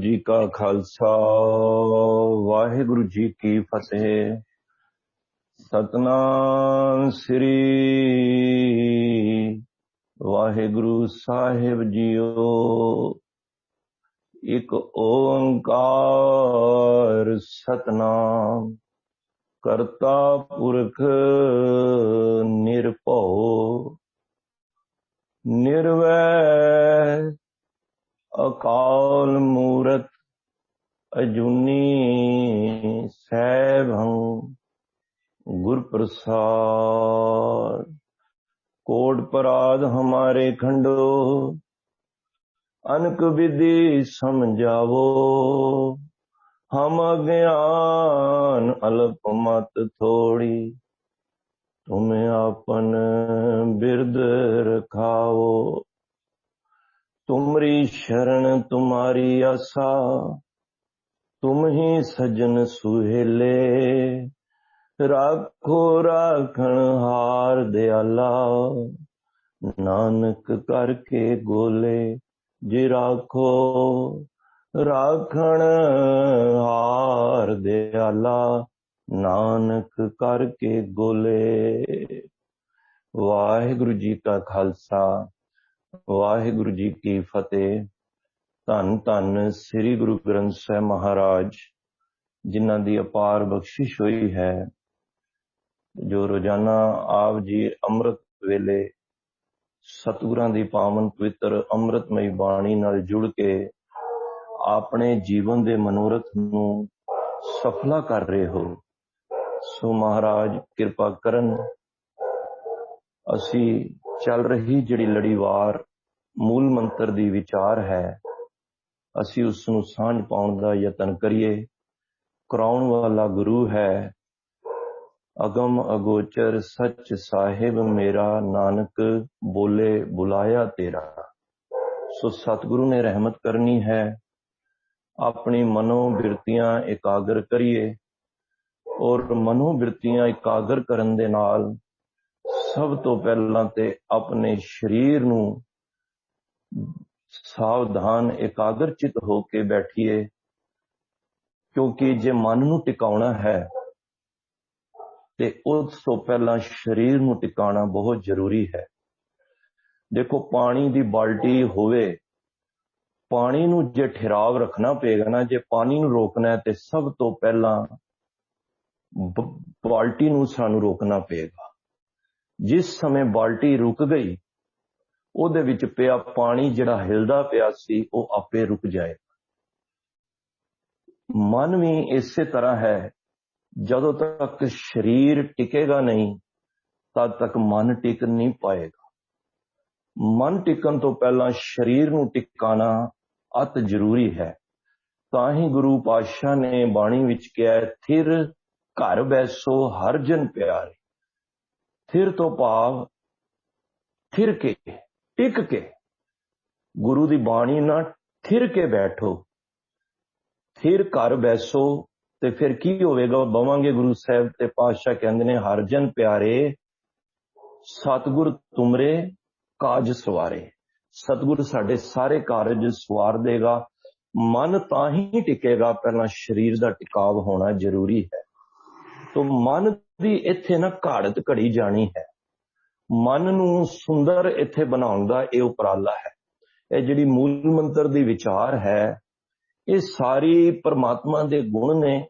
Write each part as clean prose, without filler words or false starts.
जी का खालसा वाहिगुरु जी की फतेह। सतनाम श्री वाहिगुरु साहिब जीओ। एक ओंकार सतनाम करता पुरख निरभउ निर्वैर अकाल मूरत अजूनी सैभं गुर प्रसाद। कोट पराध हमारे खंडो अनक विधि समझावो। हम अज्ञान अल्प मत थोड़ी तुम्हें आपन बिरद रखाओ। तुमरी शरण तुम्हारी आसा तुम ही सजन सुहेले। राखो राखण हार दयाला नानक करके गोले। जी राखो राखण हार दयाला नानक करके गोले। वाहिगुरु जी का खालसा वाहिगुरु जी की फतेह। धन धन श्री गुरु ग्रंथ साहिब महाराज जिन्हां दी अपार बख्शिश हुई है, जो रोजाना आप जी अमृत वेले सतगुरां दी पावन पवित्र अमृतमई बाणी नाल जुड़ के अपने जीवन दे मनोरथ नूं सफला कर रहे हो। सो महाराज किरपा करन असी चल रही जिहड़ी लड़ीवार मूल मंत्र दी विचार है, असी उस नूं सांझ पाउण दा यतन करिए। कराउण वाला गुरु है अगम अगोचर सच साहिब मेरा, नानक बोले बुलाया तेरा। सो सतगुरु ने रहमत करनी है। अपनी मनोबिरतियां एकाग्र करिए और मनोबिरतियां एकाग्र करन दे नाल सब तो पहलां ते अपने शरीर नूं सावधान एकाग्र चित होके बैठिए, क्योंकि जे मन नूं टिकाउणा है ते उस तो पहला शरीर नूं टिकाना बहुत जरूरी है। देखो पानी दी बाल्टी होवे, पानी नूं जे ठहराव रखना पेगा ना, जे पानी नूं रोकना है ते सब तो पहला बाल्टी नूं सानूं रोकना पेगा। जिस समय बाल्टी रुक गई ਉਹਦੇ ਵਿੱਚ ਪਿਆ ਪਾਣੀ ਜਿਹੜਾ ਹਿਲਦਾ ਪਿਆ ਸੀ ਉਹ ਆਪੇ ਰੁਕ ਜਾਏਗਾ। ਮਨ ਵੀ ਇਸੇ ਤਰ੍ਹਾਂ ਹੈ, ਜਦੋਂ ਤੱਕ ਸਰੀਰ ਟਿਕੇਗਾ ਨਹੀਂ ਤਦ ਤੱਕ ਮਨ ਟਿਕ ਨਹੀਂ ਪਾਏਗਾ। ਮਨ ਟਿਕਣ ਤੋਂ ਪਹਿਲਾਂ ਸਰੀਰ ਨੂੰ ਟਿਕਾਣਾ ਅਤ ਜ਼ਰੂਰੀ ਹੈ। ਤਾਂ ਹੀ ਗੁਰੂ ਪਾਤਸ਼ਾਹ ਨੇ ਬਾਣੀ ਵਿੱਚ ਕਿਹਾ, ਥਿਰ ਘਰ ਬੈਸੋ ਹਰ ਜਨ ਪਿਆਰੇ। ਥਿਰ ਤੋਂ ਭਾਵ ਥਿਰ ਕੇ टिक के, गुरु दी बाणी ना थिर के बैठो। थिर घर बैसो ते फिर की होवेगा, बवांगे गुरु साहब ते पातशाह कहंदे ने हर जन प्यारे सतगुर तुमरे काज सवारे। सतगुर साडे सारे कारज सवार देगा। मन तां ही टिकेगा, पहला शरीर दा टिकाव होना जरूरी है। तो मन दी इत्थे ना घाड़त घड़ी जानी है। मन नूं सुंदर इत्थे बनाउण दा इह उपराला है। ਇਹ ਜਿਹੜੀ ਮੂਲ ਮੰਤਰ ਦੀ ਵਿਚਾਰ ਹੈ, ਇਹ ਸਾਰੀ परमात्मा ਦੇ ਗੁਣ ਨੇ।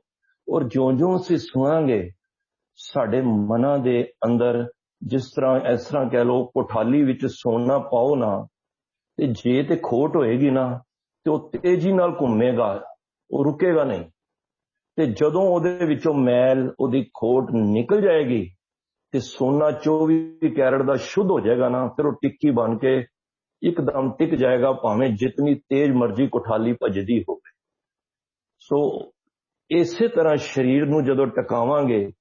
ਔਰ ਜਿਉਂ-ਜਿਉਂ ਅਸੀਂ ਸੁਣਾਂਗੇ ਸਾਡੇ ਮਨਾਂ ਦੇ ਅੰਦਰ, ਜਿਸ ਤਰ੍ਹਾਂ ਇਸ ਤਰ੍ਹਾਂ ਕਹਿ ਲਓ ਕੋਠਾਲੀ ਵਿੱਚ ਸੋਨਾ ਪਾਓ ਨਾ, ਤੇ ਜੇ ਤੇ ਖੋਟ ਹੋਏਗੀ ਨਾ ਤੇ ਉਹ ਤੇਜ਼ੀ ਨਾਲ ਘੁੰਮੇਗਾ, ਉਹ ਰੁਕੇਗਾ ਨਹੀਂ। ਤੇ ਜਦੋਂ ਉਹਦੇ ਵਿੱਚੋਂ ਮੈਲ ਉਹਦੀ ਖੋਟ ਨਿਕਲ ਜਾਏਗੀ ਤੇ सोना 24 कैरेट का शुद्ध हो जाएगा ना, फिर वो टिक्की बन के एकदम टिक जाएगा, भावें जितनी तेज मर्जी कोठाली भजदी हो। सो इसे तरह शरीर नूं जदों टकावांगे,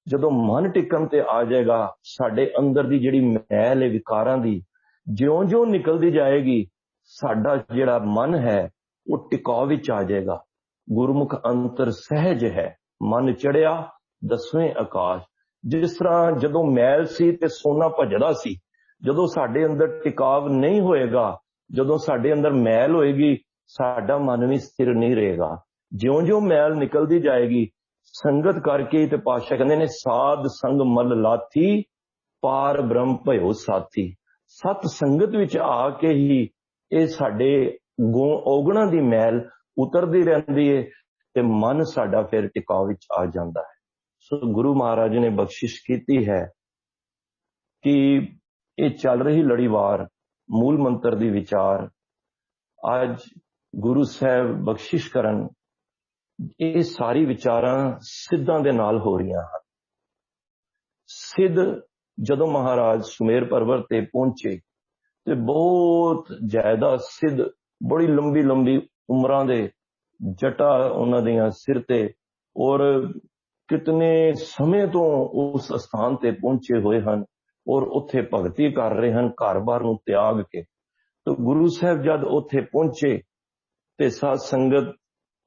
जदों मन टिकन ते आ जाएगा, साडे अंदर दी जिहड़ी मैल है विकारां दी ज्यों-ज्यों निकलदी जाएगी, साडा जिहड़ा मन है वो टिकाव विच आ जाएगा। गुरमुख अंतर सहज है, मन चढ़िया दसवें आकाश। जिस तरह जदों मैल सी ते सोना भजदा सी, जदों साडे अंदर टिकाव नहीं होएगा, जदों साडे अंदर मैल होएगी साडा मन भी स्थिर नहीं रहेगा। ज्यों ज्यों मैल निकलती जाएगी संगत करके, ते पातशाह कहते ने साध संग मल लाथी पार ब्रह्म भयो साथी। सत संगत विच आके ही ये साडे औगणा दी मैल उतरदी रहिंदी है ते मन साडा फिर टिकाव विच आ जांदा है। सो गुरु महाराज ने बख्शिश की है कि ये चल रही लड़ीवार मूल मंत्र दी विचार आज गुरु साहब बख्शिश करन, ये सारी विचारां सिद्धां दे नाल हो रही हैं। सिद्ध जदों महाराज सुमेर पर्वत ते पहुंचे ते बहुत ज्यादा सिद्ध बड़ी लंबी लंबी उम्रां दे जटा उन्हां दियां सिर ते और कितने समय तो उस स्थान ते पहुंचे हुए हन और उत्थे भगती कर रहे हैं घर बार नूं त्याग के। तो गुरु साहब जद उत्थे पहुंचे ते साध संगत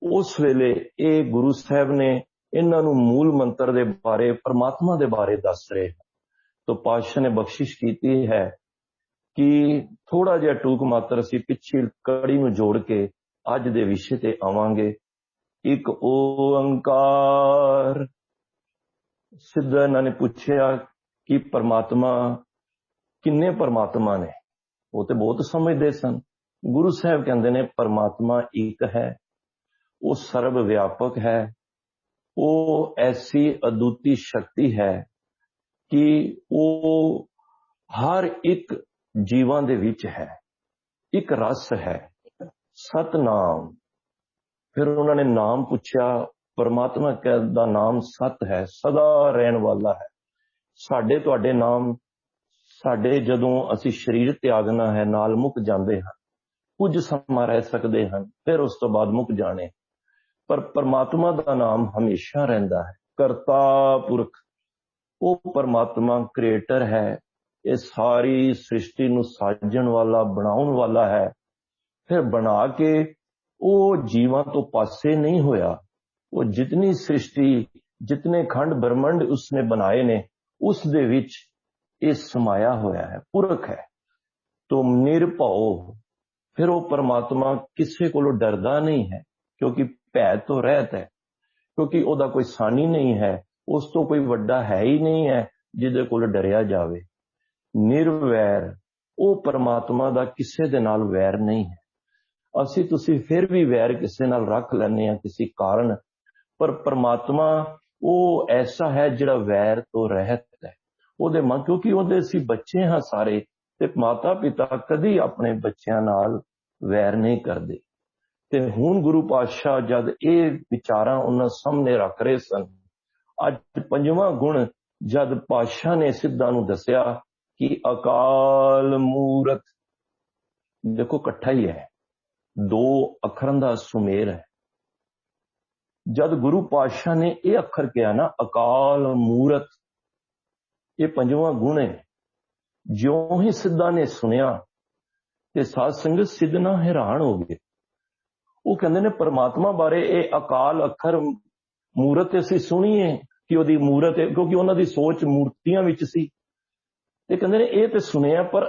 उस वेले ये गुरु साहब ने इन्हां नूं मूल मंत्र दे बारे परमात्मा दे बारे दस रहे हैं। तो पातशाह ने बख्शिश की है कि थोड़ा जिहा टूक मात्र असीं पिछली कड़ी नूं जोड़ के अज दे विषय ते आवांगे। एक ओंकार। सिद्ध इन्हां ने पूछया कि परमात्मा किन्ने परमात्मा ने, वो तो बहुत समझते सन। गुरु साहब कहते ने परमात्मा एक है, वो सर्व व्यापक है, वो ऐसी अद्वितीय शक्ति है कि वो हर एक जीवां दे विच है। एक रस है सतनाम। फिर उन्होंने नाम पूछा, परमात्मा का नाम सत है, सदा रहने वाला है। साडे तुहाडे नाम साडे जदों असी शरीर त्यागना है नाल मुक जांदे हैं, कुछ समा रह सकते हैं, फिर उस तो बाद मुक जाने। पर परमात्मा का नाम हमेशा रहिंदा है। करता पुरख, वो परमात्मा क्रिएटर है, ये सारी सृष्टि नूं साजण वाला बनाउण वाला है। फिर बना के वो जीवां तो पासे नहीं होया, वो जितनी सृष्टि जितने खंड ब्रह्मंड उसने बनाए ने उस दे विच ये समाया होया है, पुरख है। तो निरभव, फिर वो परमात्मा किसी को डरदा नहीं है क्योंकि भै तो रहत है, क्योंकि ओदा कोई सानी नहीं है, उस तो कोई वड्डा है ही नहीं है जिदे कोल डरिया जावे। निर्वैर, वो परमात्मा दा किसी दे नाल वैर नहीं है। असी तुसी फिर भी वैर किसी नाल रख लैने हैं किसी कारण, पर परमात्मा वो ऐसा है जिहड़ा वैर तो रहत है। ओदे मन, क्योंकि ओदे असी बच्चे हाँ सारे, ते माता पिता कदी अपने बच्चों नाल वैर नहीं करते। ते हुण गुरु पातशाह जद ये विचारां उन्हां सामने रख रहे सन, अज पंजवां गुण जद पातशाह ने सिद्धां नूं दस्या कि अकाल मूरत, देखो कट्ठा ही है, दो अखरां दा सुमेल है। जद गुरु पातशाह ने ये अखर किया ना अकाल मूरत, ये पंजवां गुण है। ज्यों ही सिद्धा ने सुनिया ते साध संगत सिद्ध ना हैरान हो गए। वो कहते ने परमात्मा बारे ये अकाल अखर मूरत असीं सुनीए कि ओदी मूरत है, क्योंकि उन्हां दी सोच मूर्तियां विच सी। ते कहते ने ये ते सुनिया, पर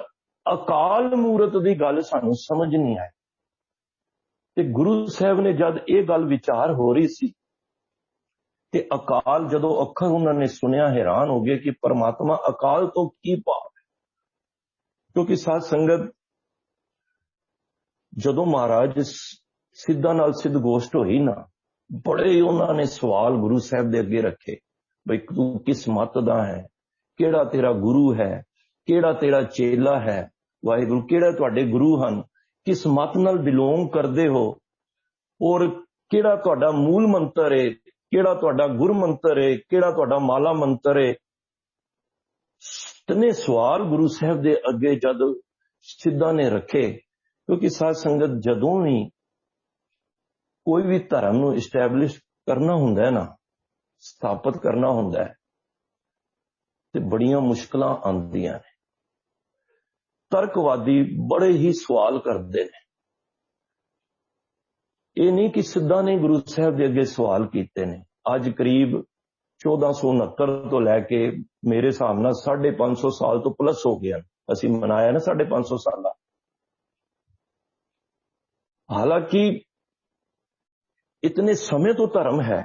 अकाल मूरत दी गल सानूं समझ नहीं आई। ते गुरु साहब ने जद ये गल विचार हो रही सी कि अकाल, जदों अखर उन्होंने सुनिया हैरान हो गए कि परमात्मा अकाल तो की भाव है। क्योंकि साध संगत जदों महाराज सिद्धा नाल सिद्ध गोष्ठ होई ना, बड़े ही उन्होंने सवाल गुरु साहब दे अगे रखे, भाई तू किस मत दा है, केड़ा तेरा गुरु है, केड़ा तेरा चेला है, वाहिगुरु केड़ा तुहाडे गुरु हन, किस मत नाल बिलोंग करदे हो, और केड़ा तुहाडा मूल मंत्र है, केड़ा तुहाडा गुर मंत्र है, केड़ा तुहाडा माला मंत्र है। इतने सवाल गुरु साहब दे अगे जद सिद्धा ने रखे, क्योंकि साध संगत जदों भी कोई भी धर्म नूं इस्टैबलिश करना हुंदा है ना, स्थापित करना हुंदा है, ते बड़ियां मुश्किलां आंदियां ने। तर्कवादी बड़े ही सवाल करते हैं। ये नहीं कि सिद्धा ने गुरु साहब के अगे सवाल किए ने। अज करीब 1469 तो लैके मेरे हिसाब नाल 550 साल तो प्लस हो गया, असीं मनाया ना 550 साल। हालांकि इतने समय तो धर्म है,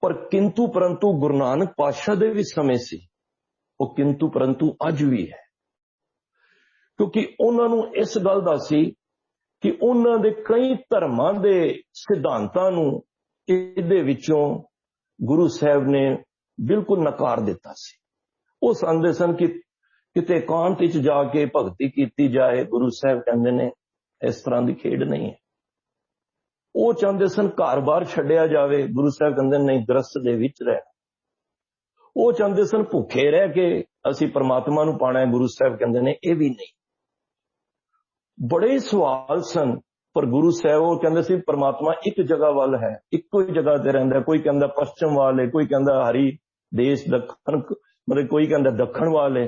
पर किंतु परंतु गुरु नानक पातशाह दे भी समय सी, वो किंतु परंतु अज भी है। क्योंकि उन्होंने इस गल दा सी कि उन्होंने कई धर्मां दे सिद्धांतां नूं इहदे विचों गुरु साहब ने बिल्कुल नकार दिता सी। वो समझदे सन कि किते एकांत विच जाके भगती की जाए, गुरु साहब कहंदे ने इस तरह की खेड नहीं है। वो चाहते सन घर बार छड्डिया जाए, गुरु साहब कहंदे नहीं, गृहस्थ दे विच रह। वो चाहते सन भुखे रह के असी परमात्मा नूं पाना है, गुरु साहब कहंदे ने यह भी नहीं। बड़े सवाल सन, पर गुरु साहब वो कहंदे सी परमात्मा एक जगह वाल है, इको ही जगह ते रहिंदा। कोई कहंदा पश्चिम वाल है, कोई कहंदा हरी देश दखण, मतलब कोई कहंदा दखण वाल है,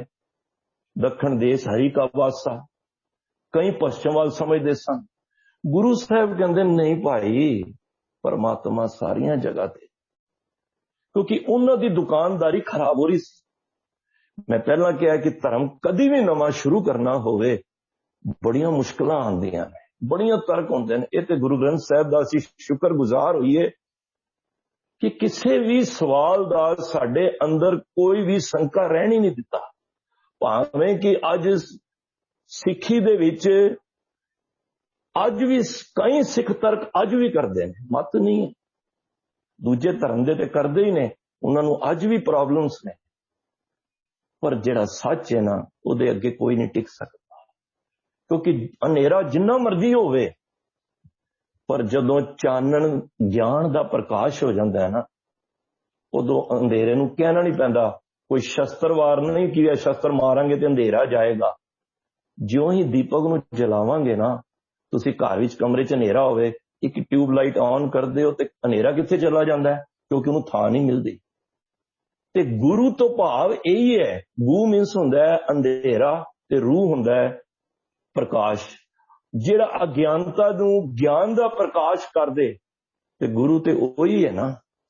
दखण देश हरी का वासा, कई पश्चिम वाल समझते सन। गुरु साहब कहंदे नहीं भाई, परमात्मा सारियां जगह ते, क्योंकि उन्हां दी दुकानदारी खराब हो रही सी। मैं पहला कहा कि धर्म कदी भी नवां शुरू करना होवे बड़ियां मुश्किलां आंदियां ने, बड़ियां तर्क होंदे ने। इह ते गुरु ग्रंथ साहब दा असीं शुक्रगुजार होईए कि किसी भी सवाल का साडे अंदर कोई भी शंका रहन ही नहीं दिता। भावें कि अज सिक्खी दे विच अज भी कई सिख तर्क अज भी करते हैं, मत नहीं है, दूजे धर्म दे ते करते ही ने, उन्होंने अज भी प्रॉब्लम्स ने, पर जिहड़ा सच है ना उहदे अगे कोई नहीं टिक सकता। क्योंकि हनेरा जिन्ना मर्जी होवे, पर जदों चानण ज्ञान दा प्रकाश हो जाता है ना, उदों अंधेरे नूं कहना नहीं पैंदा। कोई शस्त्र वार नहीं किया, शस्त्र मारांगे तो अंधेरा जाएगा। ज्यों ही दीपक नूं जलावांगे ना, तुसी घर विच कमरे च हनेरा होवे, एक ट्यूबलाइट ऑन करदे हो ते हनेरा कित्थे चला जांदा है, क्योंकि उहनूं थां नहीं मिलदी। ते गुरु तो भाव यही है, गु मीनस हुंदा है अंधेरा ते रूह हुंदा है प्रकाश। जिहड़ा अज्ञानता नूं ज्ञान दा प्रकाश कर दे, ते गुरु ते ओही है ना,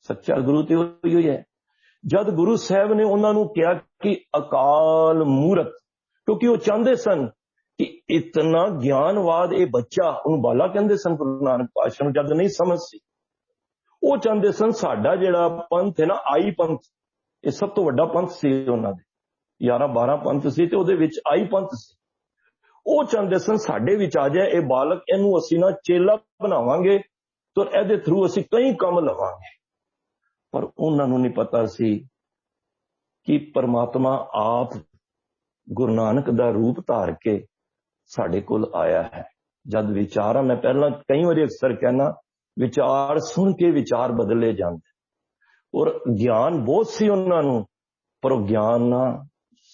सच्चा गुरु ते ओही है। जद गुरु साहब ने उन्हां नूं कहा कि अकाल मूरत, क्योंकि वो चाहते सन कि इतना ज्ञानवाद ये बच्चा, उन्होंने बाला कहते सन गुरु नानक पातशाह जब नहीं समझ सी, वो चाहते सन साडा जिहड़ा पंथ है ना, आई पंथ, ये सब तो वड्डा पंथ सी उन्हां दे, 11-12 पंथ सी ते उहदे विच आई पंथ सी। वो चाहते सन साडे विच आ जाए ये बालक, इहनूं असीं ना चेला बनावांगे तो इहदे थ्रू असीं कई काम लवांगे। पर उन्हां नूं नहीं पता सी कि परमात्मा आप गुरु नानक दा रूप धार के साडे कोल आया है। जद विचार, मैं पहला कई बार अक्सर कहना, विचार सुन के विचार बदले जाते, और ज्ञान बहुत सी उन्होंने, पर ज्ञान ना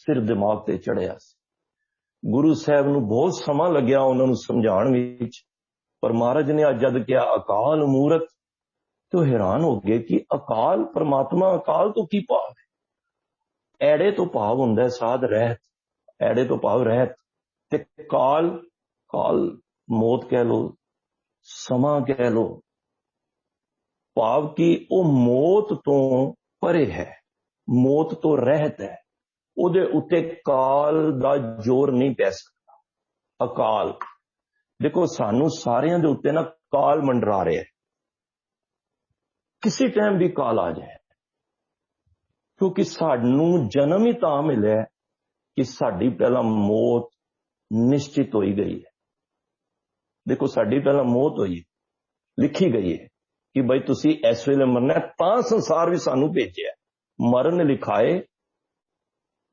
सिर दिमाग ते चढ़िया। गुरु साहब नूं बहुत समा लग्या उन्होंने समझाण विच, पर महाराज ने अज जद क्या अकाल मूरत, तो हैरान हो गए कि अकाल, परमात्मा अकाल तो की भाव है। ऐड़े तो भाव हुंदा है साध रहत, ऐड़े तो भाव रहत, ते काल, काल मौत कह लो, समा कह लो, भाव की वो मौत तो परे है, मौत तो रहत है, उहदे उत्ते काल दा जोर नहीं पै सकता। अकाल देखो, सानू सारियां दे उत्ते ना काल मंडरा रहा है, किसी टाइम भी काल आ जाए, क्योंकि सानू जन्म ही तां मिले कि साडी पहला मौत निश्चित होई गई है। देखो, साडी पहला मौत हुई, लिखी गई है कि भाई तुसी इस वेले मरना है, तां संसार भी सानू भेजिया। मरण लिखाए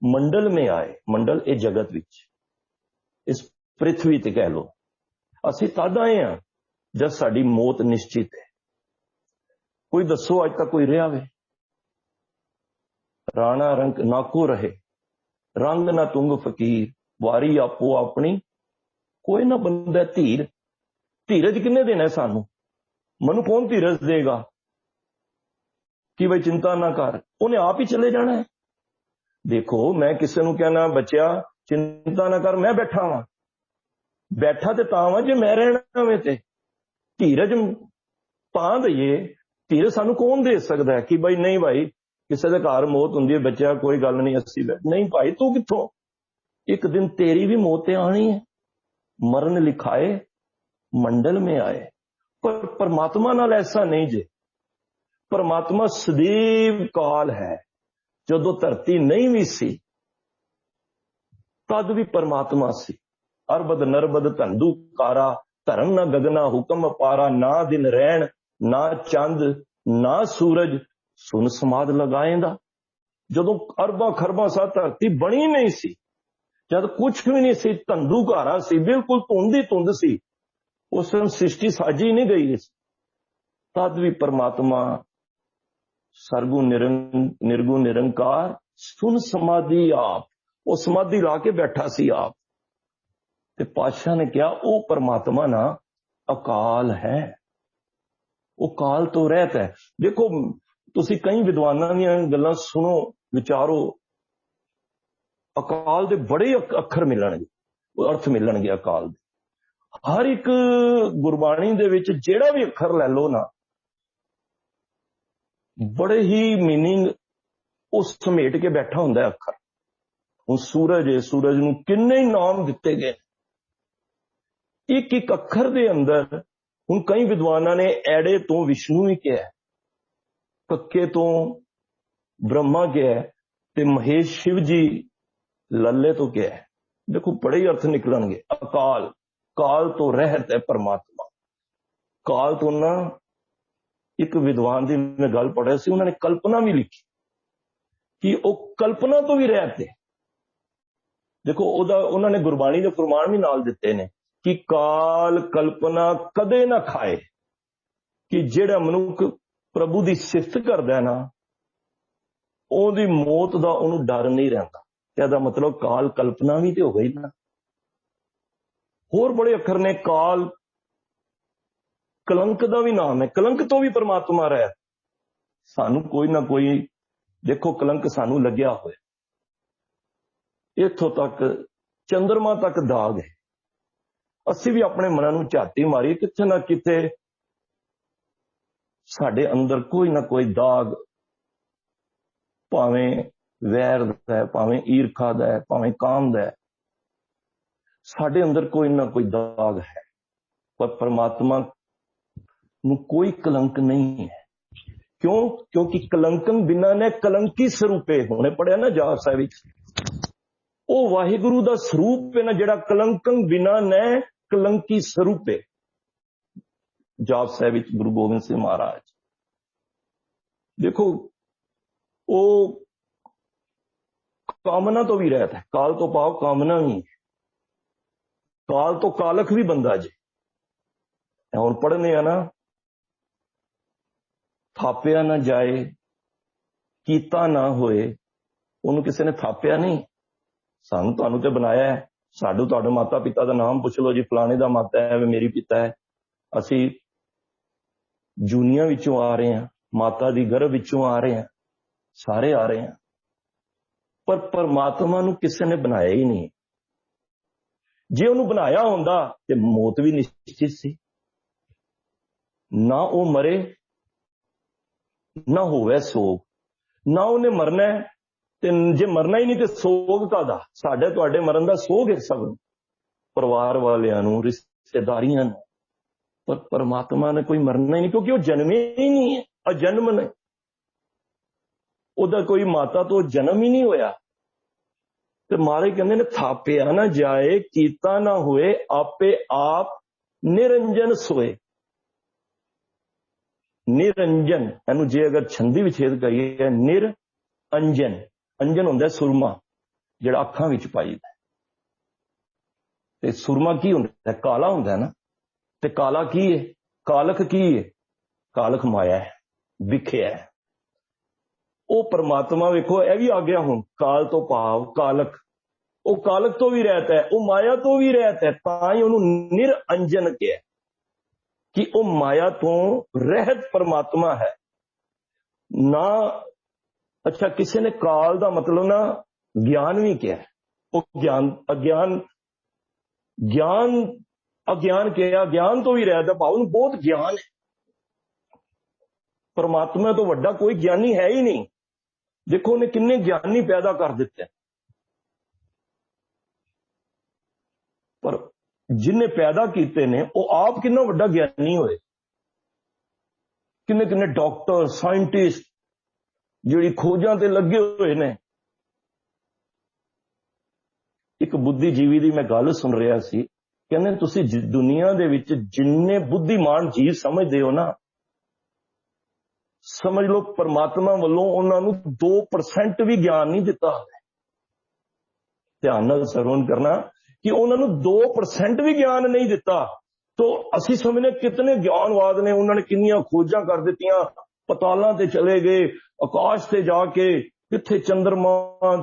मंडल में आए, मंडल ए जगत विच, इस पृथ्वी ते कह लो, असीं तद आए हां जब साडी मौत निश्चित है। कोई दसो अज तक कोई रहा वे? राणा रंग नाको रहे, रंग ना तुंग फकीर, वारी आपो अपनी कोई ना बंदा धीर। धीरज किन्ने देना है सानू? मनु कौन धीरज देगा कि भाई चिंता ना कर, उन्हें आप ही चले जाना है। देखो, मैं किसी नूं कहना बच्चा चिंता ना कर, मैं बैठा वां, बैठा ते तां वां जे मैं रहना वे, ते धीरज तां दईए। धीरज सानू कौन दे सकदा है कि भाई नहीं भाई किसी दे घर मौत हुंदी है, बच्चा कोई गल नहीं, अस्सी नहीं भाई, तू कित्थों, एक दिन तेरी भी मौत आनी है। मरण लिखाए मंडल में आए। पर परमात्मा नाल ऐसा नहीं जे। परमात्मा सदैव काल है। जदों धरती नहीं भी सी तद भी परमात्मा सी। अरबद नरबद धंधु कारा, धर्म न गगना हुक्म अपारा। ना दिन रैन ना चंद ना सूरज, सुन समाध लगाएंदा। जदों अरबां खरबां साल धरती बनी नहीं सी, जद कुछ भी नहीं सी, धंधु कारा सी, बिल्कुल धुंध ही धुंध सी, उस दिन सृष्टि साजी नहीं गई, तद भी परमात्मा सरगुण निर्गुण निरंकार सुन समाधि आप, वो समाधि ला के बैठा सी आप। ते पातशाह ने कहा वो परमात्मा ना अकाल है, वो काल तो रहता है। देखो तुसी कई विद्वानां दीयां गल्लां सुनो विचारो, अकाल दे बड़े अखर मिलणगे, अर्थ मिलणगे अकाल दे। हर एक गुरबाणी दे विच जेड़ा भी अखर लै लो ना, बड़े ही मीनिंग उस समेट के बैठा हुंदा है अखर। हुण सूरज है, सूरज नूं किन्ने नाम दिते गए, एक एक अखर दे अंदर। हुण कई विद्वानां ने ऐड़े तो विष्णु ही कहा, कक्के तो ब्रह्मा कहा, ते महेश शिव जी लल्ले तो कहा। देखो बड़े ही अर्थ निकलणगे। अकाल, काल तो रहत है परमात्मा। काल तो ना, एक विद्वान की मैं गल पढ़िया सी, उन्होंने कल्पना भी लिखी कि वो कल्पना तो भी रहते। देखो उन्होंने गुरबाणी के फरमान भी नाल दिते ने कि काल कल्पना कदे ना खाए, कि जेड़ा मनुख प्रभु की सिफत करदा ना, ओदी मौत का उन्होंने डर नहीं रहता। कहदा मतलब काल कल्पना भी तो हो गई ना। होर बड़े अखर ने, काल कलंक का भी नाम है, कलंक तो भी परमात्मा रहा। सानू कोई ना कोई देखो कलंक सानू लग्या होया, इथों तक चंद्रमा तक दाग है। असी भी अपने मन नूं झाती मारी, किथे ना किथे साडे अंदर कोई ना कोई दाग, भावें वैर दा है, भावें ईरखा दा है, भावें काम दा है, साडे अंदर कोई ना कोई दाग है। पर परमात्मा नूं कोई कलंक नहीं है। क्यों? क्योंकि कलंकन बिना ने कलंकी स्वरूपे होने पड़िया ना जाप साहिब। वो वाहिगुरु दा स्वरूप है ना, जेड़ा कलंकन बिना ने कलंकी स्वरूपे। जाप साहिब गुरु गोबिंद सिंह महाराज देखो, वो कामना तो भी रहता है, काल तो पाओ कामना भी, काल तो कालक भी बंदा जे। हुण पढ़ने आ ना, थापिया ना जाए कीता ना होए, उन्होंने किसी ने थापिया नहीं। सानू तुहानू ते बनाया है, साडू तुहाडे माता पिता का नाम पुछ लो जी, फलाने का माता है, मेरी पिता है। असी जूनिया विचों आ रहे हैं, माता दी गर्भ विचों आ रहे हैं, सारे आ रहे हैं। पर परमात्मा नू किसी ने बनाया ही नहीं। जे उन्होंने बनाया होंदा ते मौत भी निश्चित सी, ना वो मरे ना होवे सोग, ना उन्हें मरना है, ते जे मरना ही नहीं तो सोग कादा। साडे तुहाडे मरन दा सोग है सब परिवार वालियां नू, रिश्तेदारियां नू। पर परमात्मा ने कोई मरना ही नहीं, क्योंकि वो जन्मे ही नहीं है, अजन्म ने। ओदा कोई माता तो जन्म ही नहीं होया। ते मारे कहंदे ने थापिया ना जाए कीता ना होए, आपे आप निरंजन सोए। निरंजन एनू जे अगर छंदी विछेद करिए, निर अंजन, अंजन हुंदा सुरमा जिहड़ा अखां विच पाईदा, ते सुरमा की हुंदा? काला हुंदा है ना। ते काला की है? कालक की है? कालक माया है, विख्या है। वो परमात्मा वेखो, यह भी आ गया हूं, काल तो भाव कालक। वो कालक तो भी रहता है, वो माया तो भी रहता है, ताई उन्होंने निरंजन किया कि वो माया तो रहत परमात्मा है ना। अच्छा, किसी ने काल का मतलब ना ज्ञान भी किया, वो ज्ञान अज्ञान, ज्ञान अज्ञान किया, ज्ञान तो भी रहता भाव बहुत ज्ञान है। परमात्मा तो वड्डा कोई ज्ञानी है ही नहीं। देखो उन्हें किन्ने ज्ञानी पैदा कर दिते, पर जिन्हें पैदा कीते ने वो आप कितना वड्डा ज्ञानी होए, किन्ने किन्ने डॉक्टर साइंटिस्ट जिहड़ी खोजां ते लगे हुए ने। एक बुद्धिजीवी दी मैं गल सुन रहा सी, कहने तुसी दुनिया दे विच जिन्ने बुद्धिमान जीव समझदे हो ना, समझ लो परमात्मा वालों उन्होंने 2% भी ज्ञान नहीं दिता। ध्यान नाल सरवण करना कि उन्होंने 2% भी ज्ञान नहीं दिता। तो असी समझने कितने ज्ञानवाद ने, उन्होंने कितनी खोजां कर दित्तियां, पतालां ते चले गए, आकाश ते जाके किथे चंद्रमा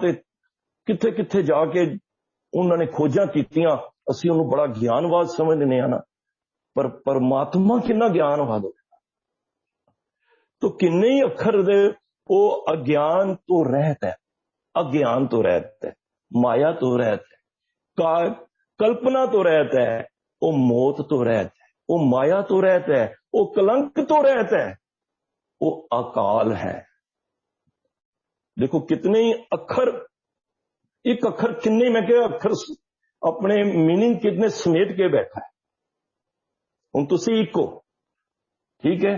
ते किथे किथे जाके उन्होंने खोजां कीतियां। असी उन्होंने बड़ा ज्ञानवाद समझने ना, पर परमात्मा कितना ज्ञानवाद हो। तो किन्ने ही अखर दे वो अज्ञान तो रहता है, अज्ञान तो रहता है, माया तो रहता है, कल्पना तो रहता है, वो मौत तो रहता है, वो माया तो रहता है, वो कलंक तो रहता है, वो अकाल है। देखो कितने ही अखर, एक अखर किन्ने, मैं क्या अखर अपने मीनिंग कितने समेट के बैठा है। हुण तुसीं एक हो, ठीक है,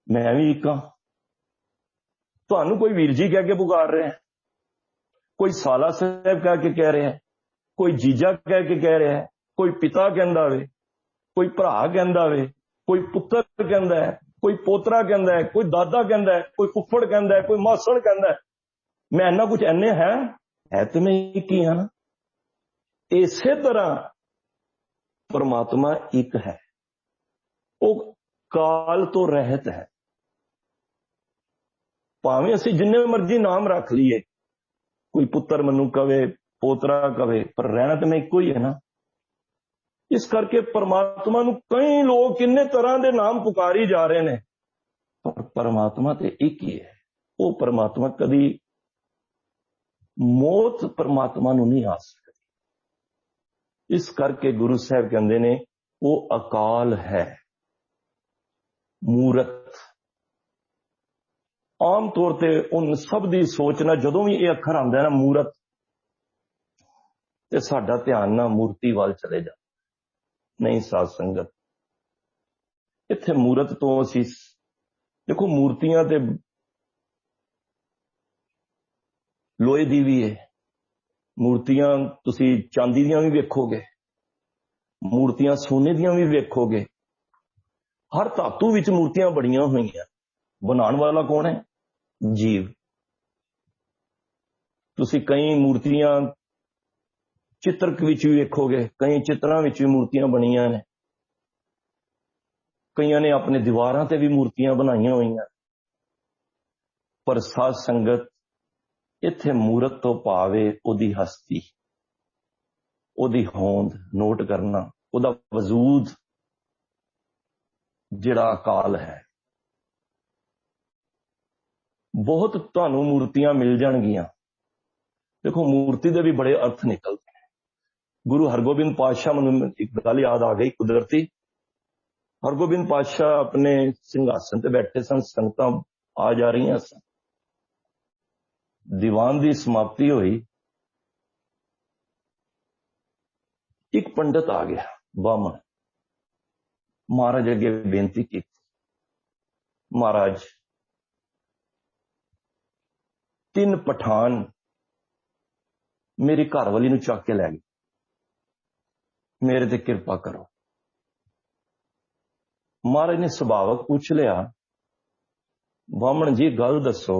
मैं भी एक हां। तुहानू कोई वीर जी कह के पुकार रहे हैं, कोई साला साहब कह के कह रहे हैं, कोई जीजा कह के कह रहा है, कोई पिता कहंदा वे, कोई भरा कहंदा वे, कोई पुत्र कहंदा है, कोई पोतरा कहंदा है, कोई दादा कहंदा है, कोई फुफड़ कहंदा है, कोई मासड़ कहंदा है। मैं इन्ना कुछ इन्ने है तो मैं एक ही हां ना। इसे तरह परमात्मा एक है, वो काल तो रहत है। भावें असी जिन्ने मर्जी नाम रख लीए, कोई पुत्र मनु कवे, पोतरा कवे, पर रहना तो मैं इको ही है ना। इस करके परमात्मा नू कई लोग किन्ने तरह के नाम पुकारी जा रहे हैं, पर परमात्मा तो एक ही है। वो परमात्मा कभी मौत परमात्मा नू नहीं आ सकती। इस करके गुरु साहब कहते ने वो अकाल है, मूरत। आम तौर पर उन सब की सोचना जदों भी ये अखर आंदा है ना मूरत, ते साडा ध्यान ना मूर्ति वाल चले जा। नहीं साध संगत, इत्थे मूरत तो असी देखो मूर्तियां ते लोहे दी भी है, मूर्तियां तुसी चांदी दियां भी वेखोगे, मूर्तियां सोने दियां भी वेखोगे। हर धातु विच मूर्तियां बड़ियां हुई हैं। बनाने वाला कौन है? जीव। तुसी कई मूर्तियां चित्र विच भी वेखोगे, कई चित्रां विच भी मूर्तियां बनियां ने, कईयां ने अपने दीवारां ते भी मूर्तियां बनाईयां हुई हैं। पर साध संगत इत्थे मूरत तो भावे उहदी हस्ती, उहदी होंद नोट करना, उहदा वजूद जिहड़ा अकाल है। बहुत तुहानू मूर्तियां मिल जाणगियां। देखो मूर्ति दे भी बड़े अर्थ निकलते हैं। गुरु हरगोबिंद पातशाह, मैनूं एक गल याद आ गई कुदरती। हरगोबिंद पातशाह अपने सिंघासन ते बैठे सन, संगतां आ जा रही सन, दीवान की समाप्ति हुई, एक पंडित आ गया बामन, महाराज अगे बेनती की, महाराज 3 पठान मेरी घरवाली नूं चक के लै गए, मेरे ते कृपा करो। महाराज ने सुभावक पूछ लिया, बामन जी गल दसो,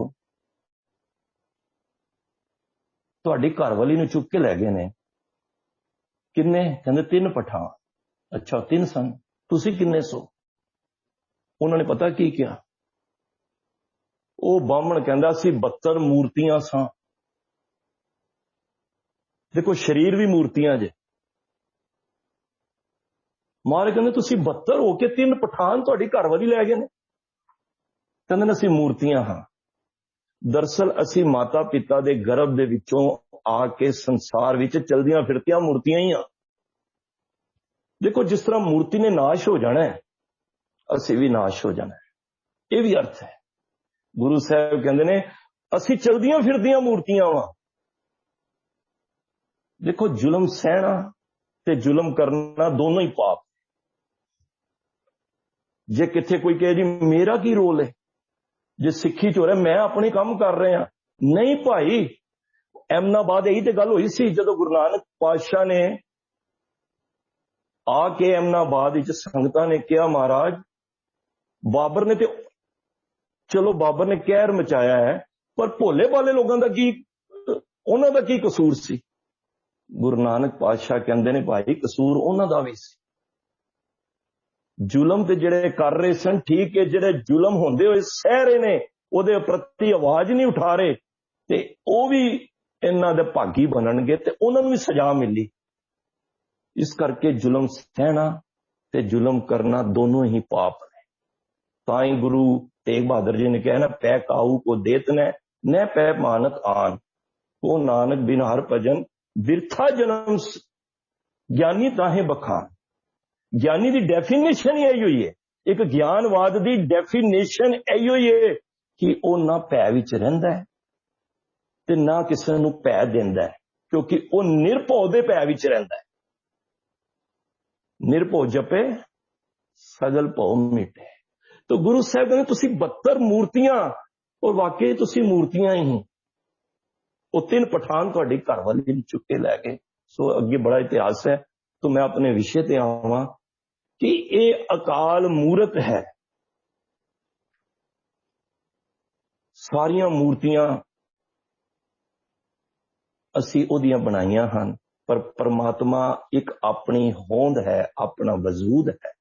तुहाडी घरवाली नूं चुक के लै गए ने, किन्ने? कहंदे 3 पठान। अच्छा 3 सन, तुसी किन्ने सो? उन्होंने पता की क्या? वो बामन कहंदा सी 72 मूर्तियां सा। देखो शरीर भी मूर्तियां जे। महाराज कहंदे तुसी 72 होके 3 पठान तुहाडी घरवाली लै गए ने? कहंदे असीं मूर्तियां हां। दरअसल असी माता पिता दे गर्भ दे विचों आके संसार विच चलदियां फिरतियां मूर्तियां ही हां। देखो जिस तरह मूर्ति ने नाश हो जाना है, असी भी नाश हो जाना है, यह भी अर्थ है। गुरु साहब कहंदे ने असी चलदियां फिरदियां मूर्तियां वां। देखो जुल्म सहना ते जुल्म करना दोनों ही पाप। जे किथे कोई कहे जी मेरा की रोल है, जे सिक्खी च हो रहा मैं अपने काम कर रहा, नहीं भाई। एमनाबाद यही तो गल हुई सी, जदों गुरु नानक पातशाह ने आके एमनाबाद संगतां ने कहा महाराज बाबर ने तो चलो बाबर ने कहर मचाया है, पर भोले भाले लोगों का की, उन्हों का की कसूर सी? गुरु नानक पातशाह कहते ने भाई कसूर उन्हों का भी सी। जुलम ते जिहड़े कर रहे सन ठीक है, जिहड़े जुलम होंदे होए सह रहे ने उहदे प्रति आवाज नहीं उठा रहे, ते ओह भी इन्हां दे भागी बनणगे ते उन्हां नूं भी सजा मिली। इस करके जुलम सहना ते जुलम करना दोनों ही पाप ने। ताई गुरु तेग बहादुर जी ने कहा ना, पै काऊ को देत न पै मानत आन, वो नानक बिन हर भजन बिरथा जन्म ज्ञानी ताहे बखान। ज्ञानी की डेफिनेशन ही यही है, एक ज्ञानवाद की डेफिनेशन यही है कि वह ना भै विच रहिंदा है ते ना किसी नूं भै दिंदा है, क्योंकि वह निरभौ दे भै विच रहिंदा है। निरभौ जपे सगल भौ मिटे। तो गुरु साहब कहते तुसी 72 मूर्तियां, और वाकई तुसी मूर्तियां ही, वो 3 पठान तुहाडी घर वाली चुके लै गए। सो अगे बड़ा इतिहास है, तो मैं अपने विषय ते आवां कि ये अकाल मूरत है। सारियां मूर्तियां असी ओदियां बनाइयां हन, पर परमात्मा एक अपनी होंद है, अपना वजूद है,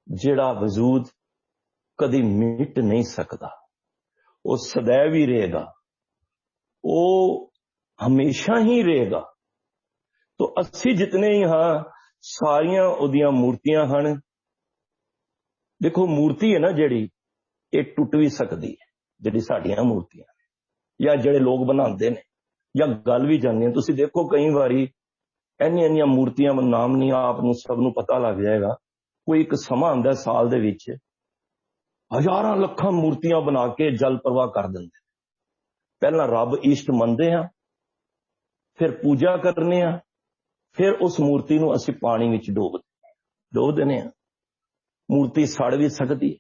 जिहड़ा वजूद कदी मिट नहीं सकता, वो सदैव ही रहेगा, वो हमेशा ही रहेगा। तो असी जितने ही हाँ सारियां ओदियां मूर्तियां हन। देखो मूर्ति है ना जिहड़ी, ये टुट भी सकती है, जिहड़ी साडियां मूर्तियां या जिहड़े लोग बनाते ने या गल भी जांदियां। तुसी देखो कई बारी इन्नियां मूर्तियां, नाम नहीं आप सब नूं पता लग जाएगा, कोई एक समा आंदा साल दे विच हजारां लखां मूर्तियां बना के जल प्रवाह कर दिंदे। पहला रब इष्ट मनदे हां, फिर पूजा करने हां, फिर उस मूर्ति नूं असीं पानी विच डोब दिंदे हां। मूर्ति सड़ भी सकती है,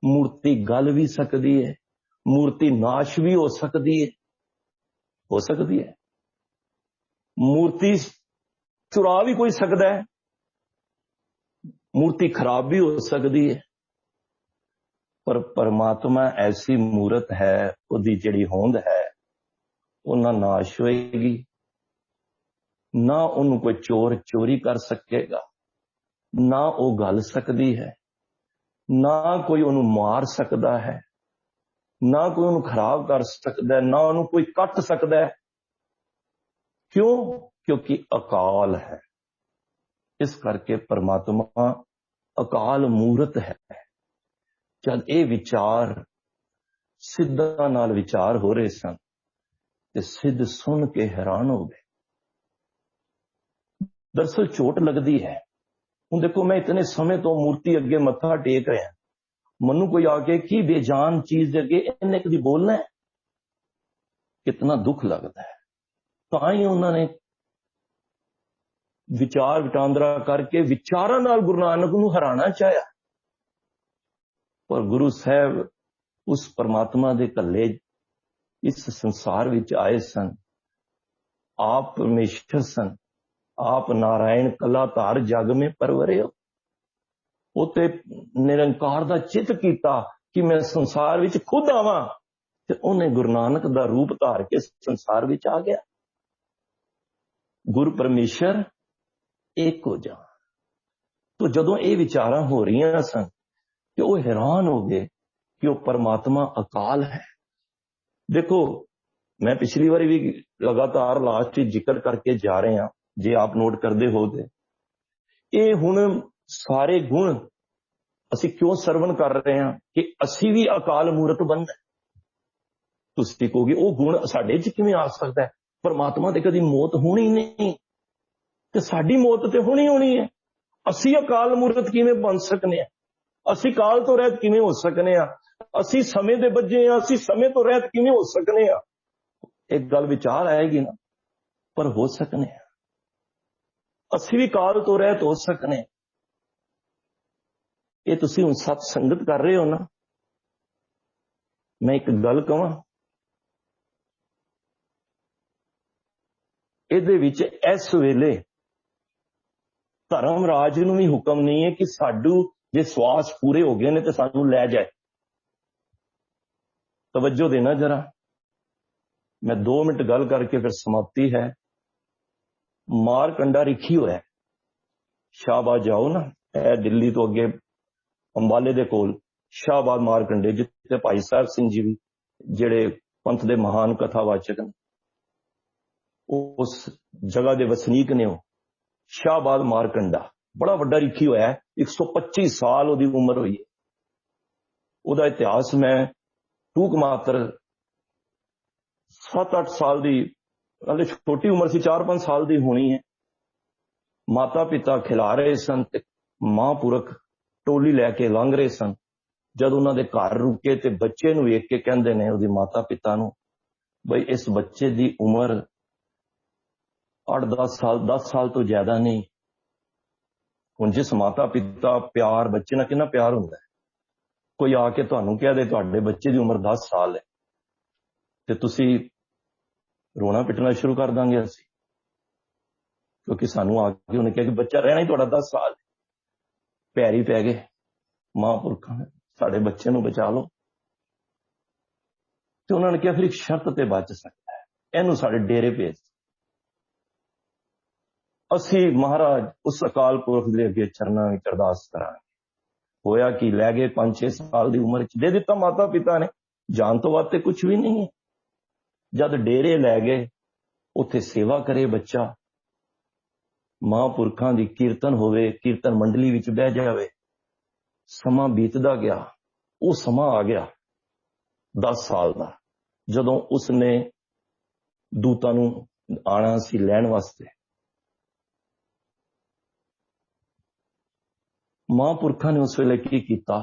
मूर्ति गल भी सकती है, मूर्ति नाश भी हो सकती है, मूर्ति चुरा भी कोई सकता है, मूर्ति खराब भी हो सकती है। पर परमात्मा ऐसी मूर्त है, उहदी जिहड़ी होंद है वो ना नाश होएगी, ना उन्होंने कोई चोर चोरी कर सकेगा, ना वो गल सकती है, ना कोई उन्होंने मार सकता है, ना कोई उन्होंने खराब कर सकता है, ना उन्होंने कोई कट सकता है। क्यों? क्योंकि अकाल है। इस करके परमात्मा अकाल मूर्त है। जब ये विचार सिद्धा नाल विचार हो रहे सन ते सिद्ध सुन के हैरान हो गए। दरअसल चोट लगती है। हुण देखो मैं इतने समय तो मूर्ति अगे मत्था टेक रहा, मनु कोई आके की बेजान चीज अगे इन्ने कदी बोलना है, कितना दुख लगता है। तो ही उन्होंने विचार विटांदरा करके विचारां नाल गुरु नानक नूं हराना चाहया, पर गुरु साहब उस परमात्मा दे कल्ले इस संसार विच आए सन। आप परमेश्वर सन, आप नारायण कला धार जग में परवरे हो। उते निरंकार दा चित कीता कि मैं संसार विच खुद आवां, ते उन्हें गुरु नानक दा रूप धार के संसार विच आ गया। गुरु परमेश्वर एक हो जा। तो जदों ये विचारां हो रही सन कि वो हैरान हो गए कि वो परमात्मा अकाल है। देखो मैं पिछली बारी भी लगातार लास्ट जिक्र करके जा रहे हैं, जे आप नोट करते हो दे ये हुण सारे गुण असी क्यों सरवण कर रहे हैं कि असी भी अकाल मूर्त बनना। तुसीं कहोगे वो गुण साडे च किवें आ सकता है? परमात्मा ते कदी मौत होनी नहीं, ते साडी मौत ते होनी है। असी अकाल मूर्त किवें बन सकने? असी काल तो रहत किवें हो सकने? असी समय दे बजे हां, असी समय तो रहत किवें हो सकने? एक गल विचार आएगी ना, पर हो सकने। ਅਸੀਂ ਵੀ ਕਾल ਤੋਂ ਰਹਿਤ ਹੋ ਸਕਨੇ। ਇਹ ਤੁਸੀਂ ਹੁਣ ਸਤ ਸੰਗਤ ਕਰ ਰਹੇ ਹੋ ਨਾ। ਮੈਂ ਇੱਕ ਗੱਲ ਕਹਾਂ, ਇਹਦੇ ਵਿੱਚ ਇਸ ਵੇਲੇ ਧਰਮ ਰਾਜ ਨੂੰ ਵੀ ਹੁਕਮ ਨਹੀਂ ਹੈ ਕਿ ਸਾਡੂ ਜੇ ਸਵਾਸ ਪੂਰੇ ਹੋ ਗਏ ਨੇ ਤੇ ਸਾਨੂੰ ਲੈ ਜਾਏ। ਤਵੱਜੋ ਦੇਣਾ ਜਰਾ, ਮੈਂ 2 ਮਿੰਟ ਗੱਲ ਕਰਕੇ ਫਿਰ ਸਮਾਪਤੀ ਹੈ। ਮਾਰਕੰਡਾ ਰਿਖੀ ਹੋਇਆ, ਸ਼ਾਹਬਾਦ ਜਾਓ ਨਾ, ਇਹ ਦਿੱਲੀ ਤੋਂ ਅੱਗੇ ਅੰਬਾਲੇ ਦੇ ਕੋਲ ਸ਼ਾਹਬਾਦ ਮਾਰਕੰਡੇ, ਜਿੱਥੇ ਭਾਈ ਸਾਹਿਬ ਸਿੰਘ ਜੀ ਵੀ ਜਿਹੜੇ ਪੰਥ ਦੇ ਮਹਾਨ ਕਥਾਵਾਚਕ ਨੇ, ਉਸ ਜਗ੍ਹਾ ਦੇ ਵਸਨੀਕ ਨੇ। ਉਹ ਸ਼ਾਹਬਾਦ ਮਾਰਕੰਡਾ ਬੜਾ ਵੱਡਾ ਰਿਖੀ ਹੋਇਆ, 125 ਸਾਲ ਉਹਦੀ ਉਮਰ ਹੋਈ ਹੈ। ਉਹਦਾ ਇਤਿਹਾਸ ਮੈਂ ਟੂਕ ਮਾਤਰ 7-8 ਸਾਲ ਦੀ, ਹਾਲੇ ਛੋਟੀ ਉਮਰ ਸੀ, 4-5 ਸਾਲ ਦੀ ਹੋਣੀ ਹੈ। ਮਾਤਾ ਪਿਤਾ ਖਿਲਾ ਰਹੇ ਸਨ ਤੇ ਮਹਾਂਪੁਰਖ ਟੋਲੀ ਲੈ ਕੇ ਲੰਘ ਰਹੇ ਸਨ। ਜਦ ਉਹਨਾਂ ਦੇ ਘਰ ਰੁਕੇ ਤੇ ਬੱਚੇ ਨੂੰ ਵੇਖ ਕੇ ਕਹਿੰਦੇ ਨੇ ਉਹਦੇ ਮਾਤਾ ਪਿਤਾ ਨੂੰ, ਬਈ ਇਸ ਬੱਚੇ ਦੀ ਉਮਰ 8-10 ਸਾਲ, 10 ਸਾਲ ਤੋਂ ਜ਼ਿਆਦਾ ਨਹੀਂ। ਹੁਣ ਜਿਸ ਮਾਤਾ ਪਿਤਾ ਪਿਆਰ, ਬੱਚੇ ਨਾਲ ਕਿੰਨਾ ਪਿਆਰ ਹੁੰਦਾ ਹੈ, ਕੋਈ ਆ ਕੇ ਤੁਹਾਨੂੰ ਕਹਿ ਦੇ ਤੁਹਾਡੇ ਬੱਚੇ ਦੀ ਉਮਰ 10 ਸਾਲ ਹੈ ਤੇ ਤੁਸੀਂ ਰੋਣਾ ਪਿੱਟਣਾ ਸ਼ੁਰੂ ਕਰ ਦਾਂਗੇ ਅਸੀਂ, ਕਿਉਂਕਿ ਸਾਨੂੰ ਆ ਕੇ ਉਹਨੇ ਕਿਹਾ ਕਿ ਬੱਚਾ ਰਹਿਣਾ ਹੀ ਤੁਹਾਡਾ 10 ਸਾਲ। ਪੈਰੀ ਪੈ ਗਏ ਮਹਾਂਪੁਰਖਾਂ ਨੇ, ਸਾਡੇ ਬੱਚੇ ਨੂੰ ਬਚਾ ਲਓ। ਤੇ ਉਹਨਾਂ ਨੇ ਕਿਹਾ ਫਿਰ ਇੱਕ ਸ਼ਰਤ ਤੇ ਬਚ ਸਕਦਾ ਹੈ, ਇਹਨੂੰ ਸਾਡੇ ਡੇਰੇ ਭੇਜ। ਅਸੀਂ ਮਹਾਰਾਜ ਉਸ ਅਕਾਲ ਪੁਰਖ ਦੇ ਅੱਗੇ ਚਰਨਾਂ ਵਿੱਚ ਅਰਦਾਸ ਕਰਾਂਗੇ। ਹੋਇਆ ਕਿ ਲੈ ਗਏ 5-6 ਸਾਲ ਦੀ ਉਮਰ ਚ, ਦੇ ਦਿੱਤਾ ਮਾਤਾ ਪਿਤਾ ਨੇ, ਜਾਨ ਤੋਂ ਬਾਅਦ ਤੇ ਕੁਝ ਵੀ ਨਹੀਂ ਹੈ। ਜਦ ਡੇਰੇ ਲੈ ਗਏ, ਉੱਥੇ ਸੇਵਾ ਕਰੇ ਬੱਚਾ, ਮਹਾਂਪੁਰਖਾਂ ਦੀ ਕੀਰਤਨ ਹੋਵੇ, ਕੀਰਤਨ ਮੰਡਲੀ ਵਿੱਚ ਬਹਿ ਜਾਵੇ। ਸਮਾਂ ਬੀਤਦਾ ਗਿਆ, ਉਹ ਸਮਾਂ ਆ ਗਿਆ 10 ਸਾਲ ਦਾ, ਜਦੋਂ ਉਸਨੇ ਦੂਤਾਂ ਨੂੰ ਆਣਾ ਸੀ ਲੈਣ ਵਾਸਤੇ। ਮਹਾਂਪੁਰਖਾਂ ਨੇ ਉਸ ਵੇਲੇ ਕੀ ਕੀਤਾ,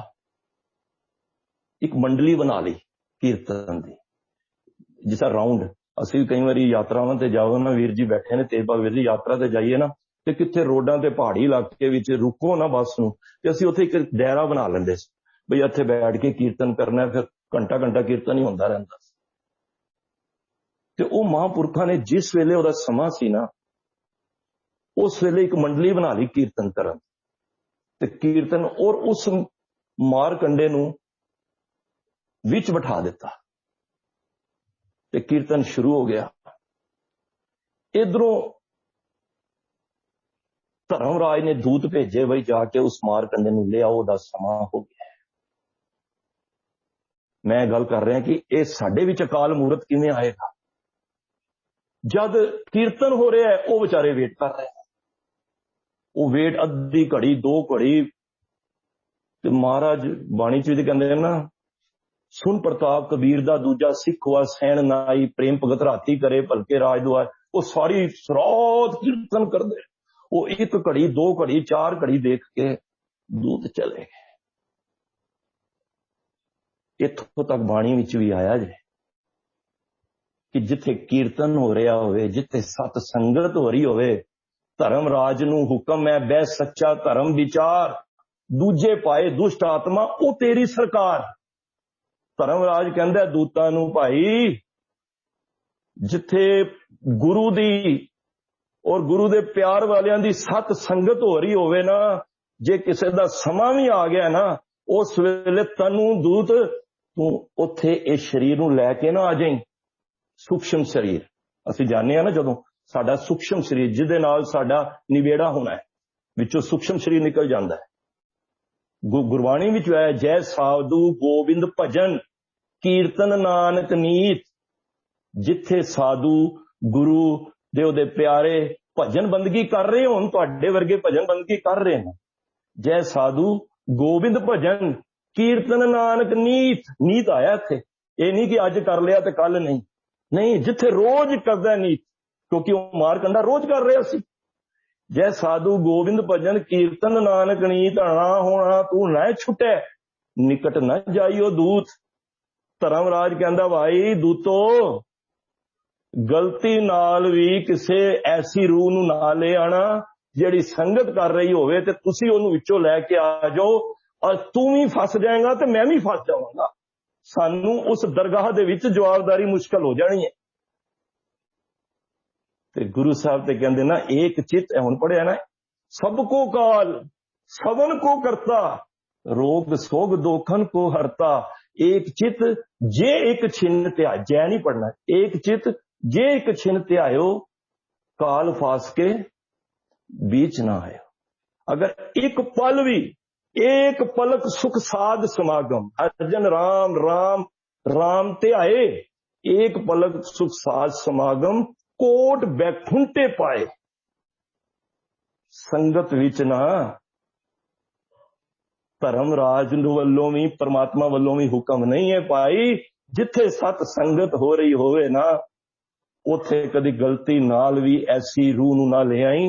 ਇੱਕ ਮੰਡਲੀ ਬਣਾ ਲਈ ਕੀਰਤਨ ਦੀ, ਜਿਸ ਤਰ੍ਹਾਂ ਰਾਉਂਡ। ਅਸੀਂ ਵੀ ਕਈ ਵਾਰੀ ਯਾਤਰਾਵਾਂ ਤੇ ਜਾਓ ਨਾ, ਵੀਰ ਜੀ ਬੈਠੇ ਨੇ ਤੇਜ ਬਹਾਦਰ ਵੀਰ ਜੀ, ਯਾਤਰਾ ਤੇ ਜਾਈਏ ਨਾ, ਤੇ ਕਿੱਥੇ ਰੋਡਾਂ ਤੇ ਪਹਾੜੀ ਇਲਾਕੇ ਵਿੱਚ ਰੁਕੋ ਨਾ ਬੱਸ ਨੂੰ, ਤੇ ਅਸੀਂ ਉੱਥੇ ਇੱਕ ਡੈਰਾ ਬਣਾ ਲੈਂਦੇ ਸੀ, ਬਈ ਇੱਥੇ ਬੈਠ ਕੇ ਕੀਰਤਨ ਕਰਨਾ। ਫਿਰ ਘੰਟਾ ਕੀਰਤਨ ਹੀ ਹੁੰਦਾ ਰਹਿੰਦਾ ਸੀ। ਤੇ ਉਹ ਮਹਾਂਪੁਰਖਾਂ ਨੇ ਜਿਸ ਵੇਲੇ ਉਹਦਾ ਸਮਾਂ ਸੀ ਨਾ, ਉਸ ਵੇਲੇ ਇੱਕ ਮੰਡਲੀ ਬਣਾ ਲਈ ਕੀਰਤਨ ਕਰਨ ਤੇ ਕੀਰਤਨ, ਔਰ ਉਸ ਮਾਰਕੰਡੇ ਨੂੰ ਵਿੱਚ ਬਿਠਾ ਦਿੱਤਾ ਤੇ ਕੀਰਤਨ ਸ਼ੁਰੂ ਹੋ ਗਿਆ। ਇਧਰੋਂ ਧਰਮਰਾਜ ਨੇ ਦੂਤ ਭੇਜੇ, ਬਈ ਜਾ ਕੇ ਉਸ ਮਾਰਕੰਡੇ ਨੂੰ ਲੈ ਆਓ, ਉਹਦਾ ਸਮਾਂ ਹੋ ਗਿਆ। ਮੈਂ ਗੱਲ ਕਰ ਰਿਹਾ ਕਿ ਇਹ ਸਾਡੇ ਵਿੱਚ ਅਕਾਲ ਮੂਰਤ ਕਿਵੇਂ ਆਏਗਾ। ਜਦ ਕੀਰਤਨ ਹੋ ਰਿਹਾ ਹੈ, ਉਹ ਵਿਚਾਰੇ ਵੇਟ ਕਰ ਰਹੇ ਹਨ। ਉਹ ਵੇਟ ਅੱਧੀ ਘੜੀ, 2 ਘੜੀ, ਤੇ ਮਹਾਰਾਜ ਬਾਣੀ ਚ ਵੀ ਕਹਿੰਦੇ ਨੇ ਨਾ, ਸੁਨ ਪ੍ਰਤਾਪ ਕਬੀਰ ਦਾ ਦੂਜਾ ਸਿੱਖ ਹੋਆ ਸੈਣ ਨਾਈ, ਪ੍ਰੇਮ ਭਗਤ ਰਾਤੀ ਕਰੇ ਭਲਕੇ ਰਾਜ ਦੁਆਰ। ਉਹ ਸਾਰੀ ਸਰਾਤ ਕੀਰਤਨ ਕਰਦੇ, ਉਹ 1 ਘੜੀ, 2 ਘੜੀ, 4 ਘੜੀ ਦੇਖ ਕੇ ਦੂਤ ਚਲੇ ਗਏ। ਇੱਥੋਂ ਤੱਕ ਬਾਣੀ ਵਿੱਚ ਵੀ ਆਇਆ ਜੇ ਕਿ ਜਿੱਥੇ ਕੀਰਤਨ ਹੋ ਰਿਹਾ ਹੋਵੇ, ਜਿੱਥੇ ਸਤ ਸੰਗਤ ਹੋ ਰਹੀ ਹੋਵੇ, ਧਰਮ ਰਾਜ ਨੂੰ ਹੁਕਮ ਹੈ, ਬਹਿ ਸੱਚਾ ਧਰਮ ਵਿਚਾਰ, ਦੂਜੇ ਪਾਏ ਦੁਸ਼ਟ ਆਤਮਾ ਉਹ ਤੇਰੀ ਸਰਕਾਰ। ਧਰਮ ਰਾਜ ਕਹਿੰਦਾ ਦੂਤਾਂ ਨੂੰ, ਭਾਈ ਜਿੱਥੇ ਗੁਰੂ ਦੀ ਔਰ ਗੁਰੂ ਦੇ ਪਿਆਰ ਵਾਲਿਆਂ ਦੀ ਸਤ ਸੰਗਤ ਹੋ ਰਹੀ ਹੋਵੇ ਨਾ, ਜੇ ਕਿਸੇ ਦਾ ਸਮਾਂ ਵੀ ਆ ਗਿਆ ਨਾ, ਉਸ ਵੇਲੇ ਤੈਨੂੰ ਦੂਤ, ਤੂੰ ਉੱਥੇ ਇਹ ਸਰੀਰ ਨੂੰ ਲੈ ਕੇ ਨਾ ਆ ਜਾਈਂ। ਸੂਖਸ਼ਮ ਸਰੀਰ ਅਸੀਂ ਜਾਣਦੇ ਹਾਂ ਨਾ, ਜਦੋਂ ਸਾਡਾ ਸੂਖਸ਼ਮ ਸਰੀਰ ਜਿਹਦੇ ਨਾਲ ਸਾਡਾ ਨਿਬੇੜਾ ਹੋਣਾ ਹੈ, ਵਿੱਚੋਂ ਸੂਖਸ਼ਮ ਸਰੀਰ ਨਿਕਲ ਜਾਂਦਾ ਹੈ। ਗੁਰਬਾਣੀ ਵਿੱਚ ਆਇਆ, ਜੈ ਸਾਧੂ ਗੋਬਿੰਦ ਭਜਨ ਕੀਰਤਨ ਨਾਨਕ ਨੀਤ। ਜਿੱਥੇ ਸਾਧੂ ਗੁਰੂ ਦੇ ਉਹਦੇ ਪਿਆਰੇ ਭਜਨ ਬੰਦਗੀ ਕਰ ਰਹੇ ਹੋਣ, ਤੁਹਾਡੇ ਵਰਗੇ ਭਜਨ ਬੰਦਗੀ ਕਰ ਰਹੇ ਨੇ, ਜੈ ਸਾਧੂ ਗੋਬਿੰਦ ਭਜਨ ਕੀਰਤਨ ਨਾਨਕ ਨੀਤ। ਨੀਤ ਆਇਆ ਇੱਥੇ, ਇਹ ਨਹੀਂ ਕਿ ਅੱਜ ਕਰ ਲਿਆ ਤੇ ਕੱਲ ਨਹੀਂ, ਨਹੀਂ, ਜਿੱਥੇ ਰੋਜ਼ ਕਰਦਾ ਨੀਤ, ਕਿਉਂਕਿ ਉਹ ਮਾਰਕੰਡਾ ਰੋਜ਼ ਕਰ ਰਿਹਾ ਸੀ। ਜੈ ਸਾਧੂ ਗੋਬਿੰਦ ਭਜਨ ਕੀਰਤਨ ਨਾਨਕ ਨੀਤ, ਆਣਾ ਹੋਣਾ ਤੂੰ ਨਾ ਛੁੱਟੈ, ਨਿਕਟ ਨਾ ਜਾਈਓ ਦੂਤ। ਧਰਮ ਰਾਜ ਕਹਿੰਦਾ, ਭਾਈ ਦੂਤੋ, ਗਲਤੀ ਨਾਲ ਵੀ ਕਿਸੇ ਐਸੀ ਰੂਹ ਨੂੰ ਨਾ ਲੈ ਆਣਾ ਜਿਹੜੀ ਸੰਗਤ ਕਰ ਰਹੀ ਹੋਵੇ ਤੇ ਤੁਸੀਂ ਉਹਨੂੰ ਵਿੱਚੋਂ ਲੈ ਕੇ ਆ ਜਾਓ, ਔਰ ਤੂੰ ਵੀ ਫਸ ਜਾਏਗਾ ਤੇ ਮੈਂ ਵੀ ਫਸ ਜਾਵਾਂਗਾ। ਸਾਨੂੰ ਉਸ ਦਰਗਾਹ ਦੇ ਵਿੱਚ ਜਵਾਬਦਾਰੀ ਮੁਸ਼ਕਲ ਹੋ ਜਾਣੀ ਹੈ। ਤੇ ਗੁਰੂ ਸਾਹਿਬ ਤੇ ਕਹਿੰਦੇ ਨਾ, ਏਕ ਚਿਤ, ਹੁਣ ਪੜਿਆ ਨਾ, ਸਭ ਕੋ ਕਾਲ ਸਭਨ को करता, रोग सोग दोखन को हरता। एक चित जे एक छिन्न त्याय, जय नहीं पढ़ना, एक चित जे एक छिन्न त्यायो, काल फास के बीच ना आयो। अगर एक पल भी, एक पलक सुख साध समागम, अर्जन राम राम राम त्याए, एक पलक सुख साध समागम, कोट बैकुंठे पाए। संगत विच ना धर्म राज ਵੱਲੋਂ ਵੀ परमात्मा ਵੱਲੋਂ ਵੀ ਹੁਕਮ नहीं है भाई। जिथे सत संगत हो रही होवे ना, उथे कदी गलती नाल भी ऐसी रूह नूं ना ले आई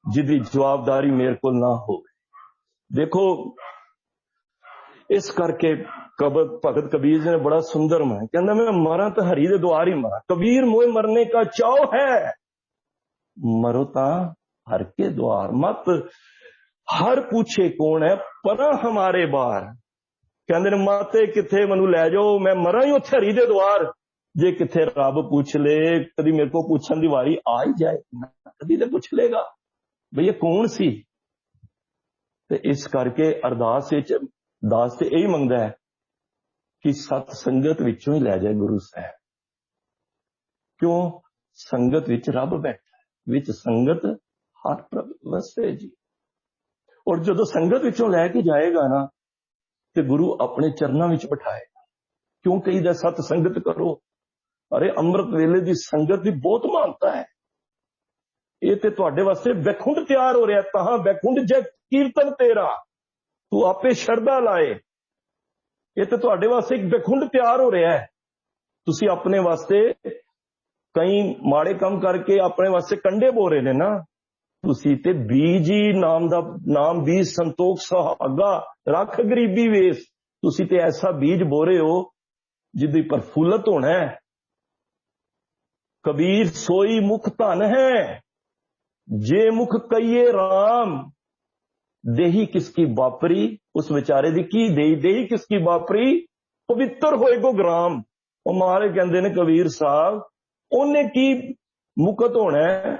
जिहदी जवाबदारी मेरे को ना होवे। देखो, इस करके भगत कबीर जी ने बड़ा सुंदर में कहंदा, मैं मरा तो हरी दे द्वार ही मरा। कबीर मोए मरने का चाव है, मरो ता हर के द्वार। मत हर पूछे कौन है, परा हमारे बार। कहंदे ने माते किथे मैनू लै जाओ, मैं मरा ही उत्थे हरी दे द्वार। जे किथे रब पूछ ले, कदी मेरे को पूछण दी वारी आ ही जाए, कदी ते पूछ लेगा भई ये कौन सी। ते इस करके अरदास विच दास ते यही मंगदा है कि सत संगत विचों ही लै जाए गुरु साहब। क्यों? संगत विच रब बैठा है, विच संगत हर प्रभ वसे जी। और जो संगत विचों लैके जाएगा ना, तो गुरु अपने चरणों में बिठाएगा। क्यों कही सत संगत करो? अरे अमृत वेले की संगत की बहुत मानता है। ये तो तुहाडे वास्ते बैकुंठ तैयार हो रहा, तहां बैकुंठ जय कीर्तन तेरा, तू आपे शरदा लाए। ये तो तुहाडे वास्ते एक बैकुंठ तैयार हो रहा है। तुसी अपने वास्ते कई माड़े काम करके अपने वास्ते कंडे बो रहे ने ना, तुसी ते बीज ही नाम बीज संतोख सुहागा, रख गरीबी वेस। तुसी ते ऐसा बीज बो रहे हो जिहदी प्रफुल्लत होना है। कबीर सोई मुख धन है, जे मुख कहिए राम। देही किसकी बापरी, उस बेचारे दी की देही किसकी बापरी, पवित्र होएगो ग्राम। वो मारे कहंदे ने कबीर साहब, ओने की मुकत होना है,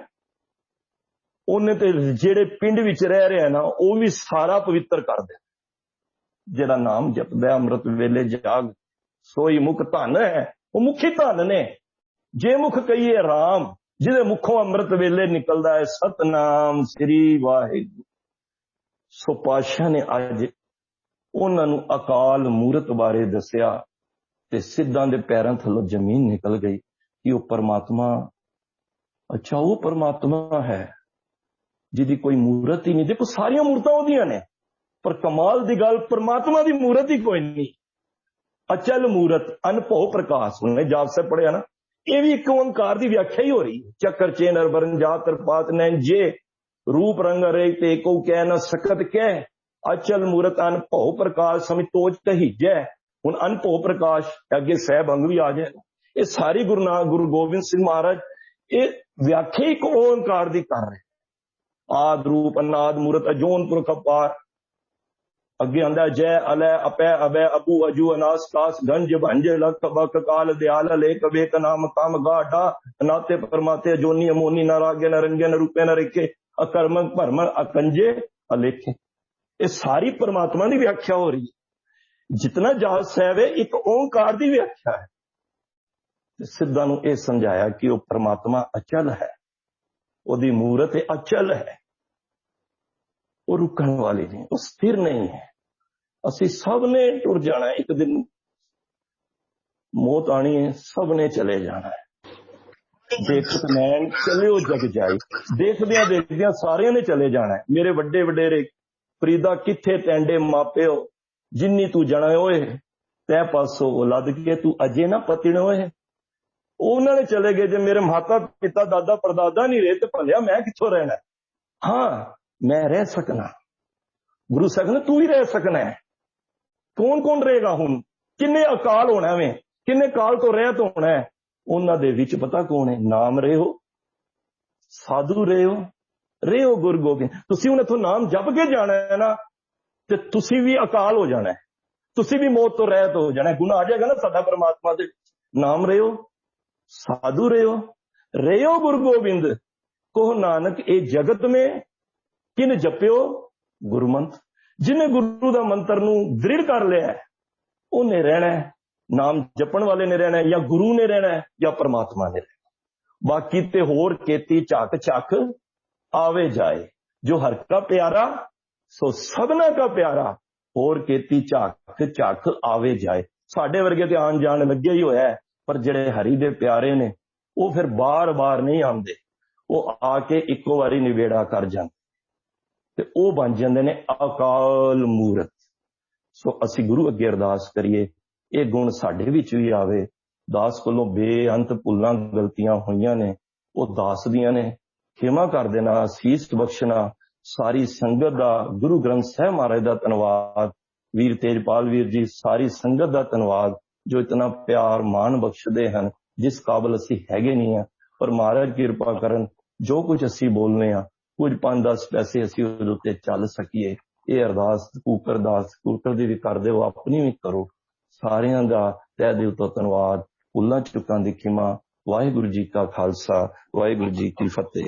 ਉਹਨੇ ਤੇ ਜਿਹੜੇ ਪਿੰਡ ਵਿੱਚ ਰਹਿ ਰਿਹਾ ਨਾ, ਉਹ ਵੀ ਸਾਰਾ ਪਵਿੱਤਰ ਕਰ ਦੇ। ਜਿਹੜਾ ਨਾਮ ਜਪਦਾ ਅੰਮ੍ਰਿਤ ਵੇਲੇ ਜਾਗ, ਸੋਈ ਮੁਖ ਧਨ ਹੈ। ਉਹ ਮੁਖੀ ਧਨ ਨੇ। ਜੇ ਮੁਖ ਕਹੀਏ ਰਾਮ, ਜਿਹਦੇ ਮੁਖੋਂ ਅੰਮ੍ਰਿਤ ਵੇਲੇ ਨਿਕਲਦਾ ਹੈ ਸਤਨਾਮ ਸ੍ਰੀ ਵਾਹਿਗੁਰੂ। ਸੋ ਪਾਤਸ਼ਾਹ ਨੇ ਅੱਜ ਉਹਨਾਂ ਨੂੰ ਅਕਾਲ ਮੂਰਤ ਬਾਰੇ ਦੱਸਿਆ ਤੇ ਸਿੱਧਾਂ ਦੇ ਪੈਰਾਂ ਥੱਲੋਂ ਜ਼ਮੀਨ ਨਿਕਲ ਗਈ ਕਿ ਉਹ ਪਰਮਾਤਮਾ, ਅੱਛਾ ਉਹ ਪਰਮਾਤਮਾ ਹੈ जिहदी कोई मूर्त ही नहीं। देखो सारिया मूर्तां ओहदियां ने, पर कमाल दी गल परमात्मा दी मूर्त ही कोई नहीं। अचल मूर्त, अनभव प्रकाश। उन्हें जाप से पढ़िया ना, ये भी एक ओंकार की व्याख्या ही हो रही है। चक्कर चेनर बरन जा तरपात नैन जे, रूप रंग अरे ते को कह न सकत कह। अचल मूर्त अनभव प्रकाश, समितोज कहीजै। हुण अनभव प्रकाश अगे सहब अंग भी आ जाए। ये सारी गुरु गोबिंद सिंह महाराज ये व्याख्या एक ओंकार की कर रहे। आद रूप अनाद मूरत अजोन पुरख अपार। अगे आंदा जय अलय अपै अभय अबू अजू अनास कास गंज भंज लख बक काल दयाल लेख वेक नाम काम गाढ़ा। अनाते परमाते अजोनी अमोनी न रागे न रंगे न रूपे न रेखे, अकर्म भरम अकंजे अलेखे। ये सारी परमात्मा की व्याख्या हो रही है। जितना जाप साहब है एक ओंकार की व्याख्या है। सिद्धां नूं यह समझाया कि वह परमात्मा अचल है, ओदी मूरत अचल है, वो रुकण वाली नहीं, वो स्थिर नहीं है। असी सब ने टुर जाना है, एक दिन मौत आनी है, सब ने चले जाना है। देखत नैन चलियो जग जाई, देखदियां देखदियां सारियां ने चले जाना है। मेरे वड्डे वडेरे फरीदा किथे टैंडे मापिओ, जिन्नी तू जना होए तै पासो लद के तू अजे ना पतिण होए। उन्होंने चले गए। जे मेरे माता पिता दादा परदादा नहीं रहे तो भलिया मैं किथों रहना। हाँ मैं रह सकना, गुरु साहब ने तू ही रह सकना है। कौन कौन रहेगा हुण, किन्ने अकाल होना वे, किन्ने काल तो रहत होना है। उन्हां दे विच पता कौन है? नाम रहे हो, साधु रहे हो, ਰਹਿਓ ਗੁਰੂ ਗੋਬਿੰਦ। ਤੁਸੀਂ ਹੁਣ ਇਥੋਂ ਨਾਮ ਜਪ ਕੇ ਜਾਣਾ ਹੈ ਨਾ, ਤੇ ਤੁਸੀਂ ਵੀ ਅਕਾਲ ਹੋ ਜਾਣਾ, ਤੁਸੀਂ ਵੀ ਮੌਤ ਤੋਂ ਰਹਿਤ ਹੋ ਜਾਣਾ। ਗੁਣ ਆ ਜਾਏਗਾ ਨਾ ਸਾਡਾ ਪਰਮਾਤਮਾ ਦੇ ਨਾਮ ਰਹਿਓ, ਸਾਧੂ ਰਹਿਓ ਗੁਰੂ ਗੋਬਿੰਦ। ਕਹੋ ਨਾਨਕ ਇਹ ਜਗਤ में किन जपियो गुरमंत्र। जिन्हें गुरु का मंत्र ਨੂੰ दृढ़ कर लिया ਉਹਨੇ ਰਹਿਣਾ, नाम जपण वाले ने रहना, या गुरु ने रहना, या परमात्मा ने रहना। बाकी ते होर केती झक झक आवे जाए, जो हर का प्यारा सो सबना का प्यारा। होर केती झक झक आवे जाए। साडे वर्गे ते आन जान लगे ही होया, पर जेड़े हरि दे प्यारे ने वो फिर बार बार नहीं आंदे, वो आके इक्को वारी निवेड़ा कर जांदे ते वो बन जांदे ने अकाल मूरत। सो असी गुरु अगे अरदास करिए ये गुण साडे विच भी आवे। दास कोलों बेअंत भुल्लां गलतियां होईयां ने, वो दास दियां ने, खिमा कर देना, असीस बख्शना। सारी संगत दा, गुरु ग्रंथ साहिब महाराज दा धन्नवाद, वीर तेजपाल वीर जी, सारी संगत दा धन्नवाद जो इतना प्यार मान बख्शदे हन। जिस काबिल असी हैगे नहीं है, पर महाराज किरपा करन जो कुछ असी बोलने आ, कुछ 5-10 पैसे असी उहदे उत्ते चल सकीए। ये अरदास कूकर दी भी कर दो, अपनी भी करो। सारियां दा तह दिल तो धन्नवाद। भुल्लां चुकां दी खिमा। वाहिगुरू जी का खालसा, वाहिगुरू जी की फतेह।